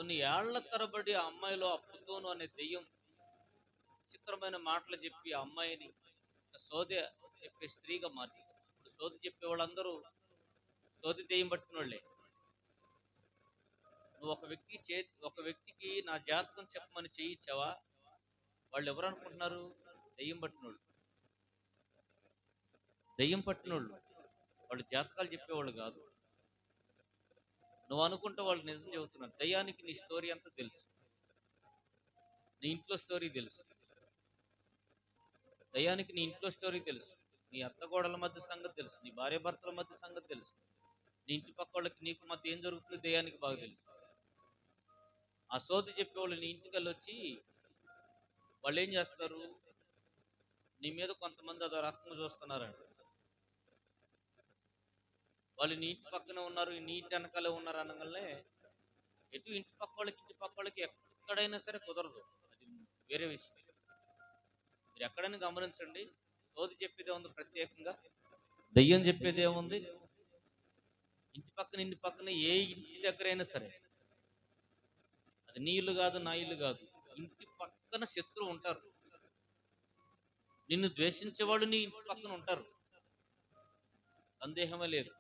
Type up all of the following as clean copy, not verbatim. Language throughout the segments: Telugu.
కొన్ని ఏళ్ల తరబడి ఆ అమ్మాయిలో అప్పుతోను అనే దెయ్యం విచిత్రమైన మాటలు చెప్పి ఆ అమ్మాయిని ఒక సోది చెప్పే స్త్రీగా మార్చేసింది. ఇప్పుడు సోది చెప్పే వాళ్ళందరూ సోది దెయ్యం పట్టిన వాళ్ళే. నువ్వు ఒక వ్యక్తికి నా జాతకం చెప్పమని చేయించావా? వాళ్ళు ఎవరు అనుకుంటున్నారు? దెయ్యం పట్టినోళ్ళు. దెయ్యం పట్టినోళ్ళు. వాళ్ళు జాతకాలు చెప్పేవాళ్ళు కాదు. నువ్వు అనుకుంటే వాళ్ళు నిజం చెబుతున్నారు. దయ్యానికి నీ స్టోరీ అంతా తెలుసు. నీ ఇంట్లో స్టోరీ తెలుసు. దయ్యానికి నీ ఇంట్లో స్టోరీ తెలుసు. నీ అత్తగోడల మధ్య సంగతి తెలుసు. నీ భార్యాభర్తల మధ్య సంగతి తెలుసు. నీ ఇంటి పక్క వాళ్ళకి నీకు మధ్య ఏం జరుగుతుందో దయ్యానికి బాగా తెలుసు. ఆ సోది చెప్పేవాళ్ళు నీ ఇంటికి వెళ్ళొచ్చి వాళ్ళు ఏం చేస్తారు? నీ మీద కొంతమంది అదో రకంగా చూస్తున్నారంట. వాళ్ళు నీ ఇంటి పక్కనే ఉన్నారు, నీ ఇంటి వెనకాలే ఉన్నారు అనగానే ఎటు ఇంటి పక్క వాళ్ళకి ఎక్కడైనా సరే కుదరదు. అది వేరే విషయం. మీరు ఎక్కడైనా గమనించండి. సోది చెప్పేది ఏముంది ప్రత్యేకంగా? దయ్యం చెప్పేది ఏముంది? ఇంటి పక్కన ఏ ఇంటి దగ్గరైనా సరే, అది నీ ఇల్లు కాదు, నా ఇల్లు కాదు, ఇంటి పక్కన శత్రువు ఉంటారు. నిన్ను ద్వేషించేవాళ్ళు నీ ఇంటి పక్కన ఉంటారు. సందేహమే లేదు.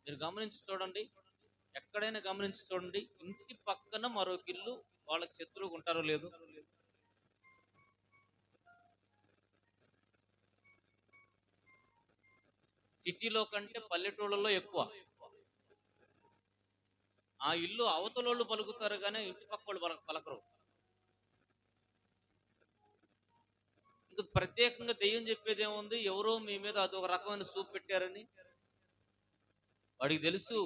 మీరు గమనించి చూడండి. ఎక్కడైనా గమనించి చూడండి. ఇంటి పక్కన మరొక ఇల్లు వాళ్ళకి శత్రువుగా ఉంటారో లేదు. సిటీలో కంటే పల్లెటూళ్ళలో ఎక్కువ. ఆ ఇల్లు అవతలోళ్ళు పలుకుతారు కానీ ఇంటి పక్క వాళ్ళు పలకరు. ఇంకా ప్రత్యేకంగా దెయ్యం చెప్పేది ఏముంది? ఎవరో మీ మీద అదొక రకమైన సూప్ పెట్టారని వాడికి తెలుసు.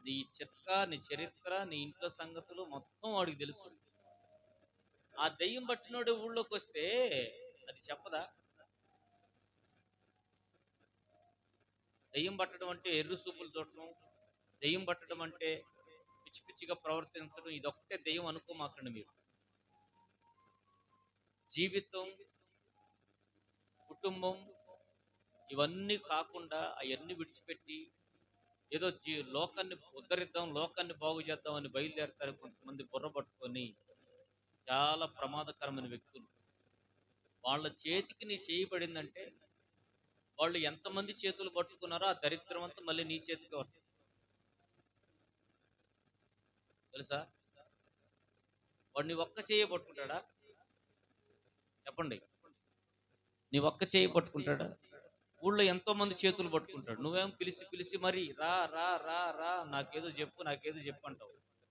నీ చిట్కా, నీ చరిత్ర, నీ ఇంట్లో సంగతులు మొత్తం వాడికి తెలుసు. ఆ దెయ్యం పట్టినోడు ఊళ్ళోకి వస్తే అది చెప్పదా? దెయ్యం పట్టడం అంటే ఎర్రి సూపులు చూడటం, దెయ్యం పట్టడం అంటే పిచ్చి పిచ్చిగా ప్రవర్తించడం, ఇదొక్కటే దెయ్యం అనుకోమాకండి మీరు. జీవితం, కుటుంబం ఇవన్నీ కాకుండా అవన్నీ విడిచిపెట్టి ఏదో లోకాన్ని ఉద్ధరిద్దాం, లోకాన్ని బాగు చేద్దాం అని బయలుదేరతారు కొంతమంది బుర్ర పట్టుకొని. చాలా ప్రమాదకరమైన వ్యక్తులు. వాళ్ళ చేతికి నీ చేయబడిందంటే వాళ్ళు ఎంతమంది చేతులు పట్టుకున్నారో ఆ దరిద్రం అంతా మళ్ళీ నీ చేతికి వస్తుంది. తెలుసా? వాడు నీ ఒక్క చేయి పట్టుకుంటాడా? చెప్పండి. నీ ఒక్క చేయి పట్టుకుంటాడా? ఊళ్ళో ఎంతో మంది చేతులు పట్టుకుంటాడు. నువ్వేం పిలిచి పిలిచి మరి రా రా రా రా నాకేదో చెప్పు అంటావు.